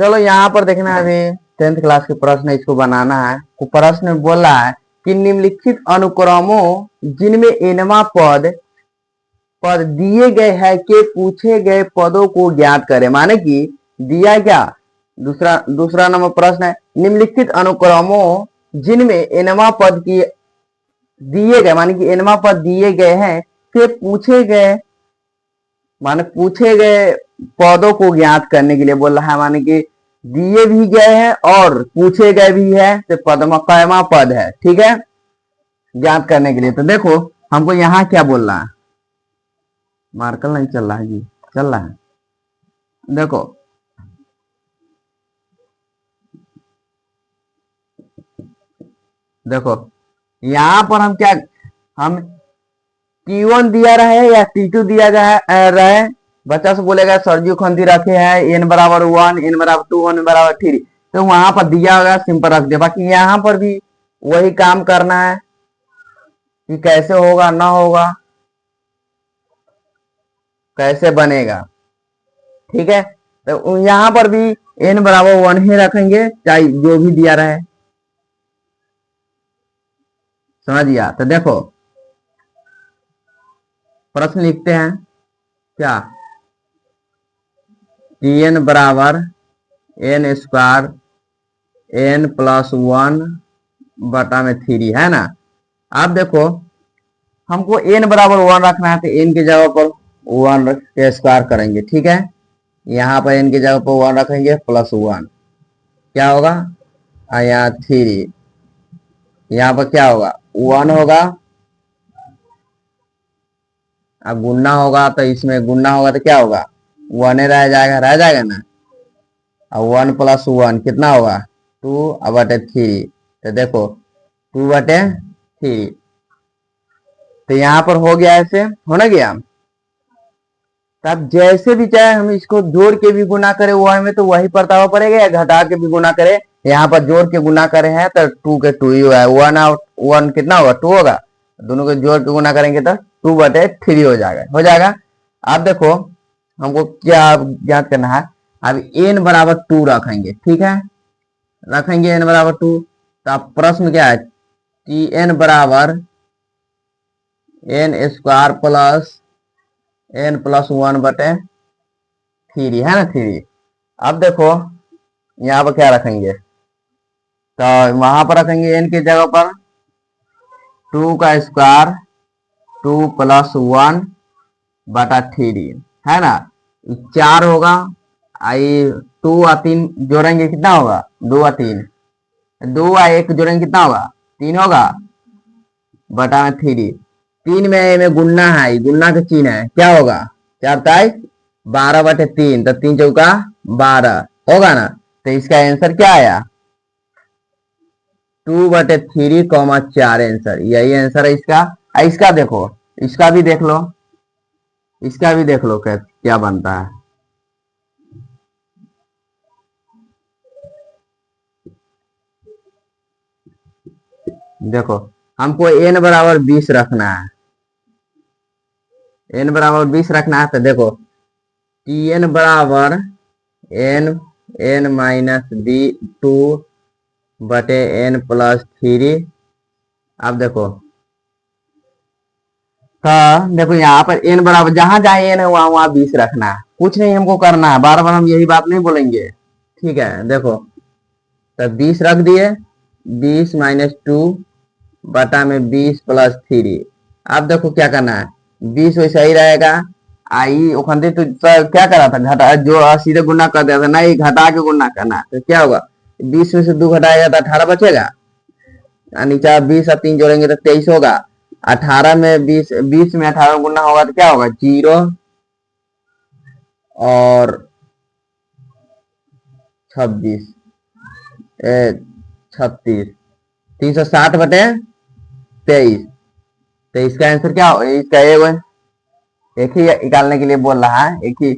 चलो यहाँ पर देखना है, अभी 10th क्लास के प्रश्न है, इसको बनाना है। तो प्रश्न में बोल रहा है कि निम्नलिखित अनुक्रमों जिनमें एनवा पद पद दिए गए हैं के पूछे गए पदों को ज्ञात करें। माने कि दिया क्या, दूसरा दूसरा नंबर प्रश्न है, निम्नलिखित अनुक्रमों जिनमें एनवा पद की दिए गए, माने कि एनवा पद दिए गए हैं के पूछे गए, माने पूछे गए पदों को ज्ञात करने के लिए बोल रहा है। माने कि दिए भी गए हैं और पूछे गए भी है, तो पदमा कैमा पद है, ठीक है, ज्ञात करने के लिए। तो देखो हमको यहाँ क्या बोल रहा है, मार्कर नहीं चल रहा है जी, चल रहा है, देखो देखो यहाँ पर हम क्या, हम T1 दिया रहे या T2 दिया रहे, बच्चा से बोलेगा सरजू खंती रखे हैं n बराबर 1, n बराबर 2, n बराबर 3, तो वहां पर दिया होगा सिंपल रख दिया। बाकी यहाँ पर भी वही काम करना है कि कैसे होगा ना होगा, कैसे बनेगा, ठीक है। तो यहाँ पर भी n बराबर 1 ही रखेंगे, चाहे जो भी दिया रहे, समझ गया। तो देखो प्रश्न लिखते हैं क्या, Tn बराबर n स्क्वायर n प्लस 1 बटा में 3 है ना। अब देखो हमको n बराबर 1 रखना है, तो n की जगह पर 1 के स्क्वायर करेंगे, ठीक है। यहाँ पर n की जगह पर 1 रखेंगे प्लस 1, क्या होगा, यहाँ 3, यहाँ पर क्या होगा 1 होगा, अब गुना होगा तो इसमें गुना होगा तो क्या होगा 1 रह जाएगा ना। अब 1 प्लस 1 कितना होगा 2 अब बटे 3, तो देखो 2/3, तो यहाँ पर हो गया, ऐसे होना गया। तब जैसे भी चाहे हम इसको जोड़ के भी गुना करें वही में तो वही परतावा पड़ेगा, या घटा के भी गुना करें, यहाँ पर जोड़ के गुना करे हैं तो 2 के 2 ही हुआ है, 1 और 1 कितना होगा 2 होगा, दोनों को जोड़ के गुना करेंगे तो 2/3 हो जाएगा। अब देखो हमको क्या ज्ञात करना है, अब n बराबर 2 रखेंगे, ठीक है, रखेंगे n बराबर 2। तो अब प्रश्न क्या है, Tn बराबर n square plus n plus 1/3 है ना, 3। अब देखो यहाँ पर क्या रखेंगे, तो वहां पर रखेंगे n की जगह पर 2 का स्क्वायर 2 प्लस 1/3 है ना, 4 होगा, आई 2 और 3 जोड़ेंगे कितना होगा 2 और 3, 2 और 1 जोड़ेंगे कितना होगा 3 होगा बटा में 3 में गुन्ना है, गुन्ना का चिन्ह है, क्या होगा 4 ताई 12/3, तो 3 चौका 12 होगा ना। तो इसका आंसर क्या आया 2/3, 4 आंसर, यही आंसर है इसका। इसका देखो, इसका भी देख लो, इसका भी देख लो क्या बनता है। देखो हमको n बराबर 20 रखना है, n बराबर 20 रखना है, तो देखो Tn बराबर n माइनस 2 बटे n प्लस 3। अब देखो देखो यहाँ पर n बराबर जहां जहां n है वहां वहां 20 रखना है, कुछ नहीं हमको करना है, बार बार हम यही बात नहीं बोलेंगे, ठीक है। देखो तो 20 रख दिए, 20 माइनस 2 बटा में 20 प्लस 3। अब देखो क्या करना है, 20 वैसा ही रहेगा, आई ओखंदे तो क्या करा था घटा, जो सीधे गुना कर दिया था, नहीं घटा के गुना करना है, तो क्या होगा 20 में से 2 घटाएगा तो 18 बचेगा, नीचे 20 और 3 जोड़ेंगे तो 23 होगा, 18 में 20 में 18 गुना होगा तो क्या होगा 0 और 36 360/23, तो इसका आंसर क्या हो, इसका एक ही निकालने के लिए बोल रहा है, एक ही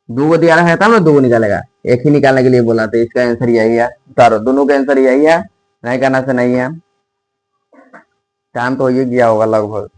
2 दिया रहा है तब ना 2 निकालेगा, एक ही निकालने के लिए बोला, तो इसका आंसर यही है। उतारो, दोनों का आंसर यही है, नहीं करना से नहीं है। टाइम तो हो गया होगा लगभग।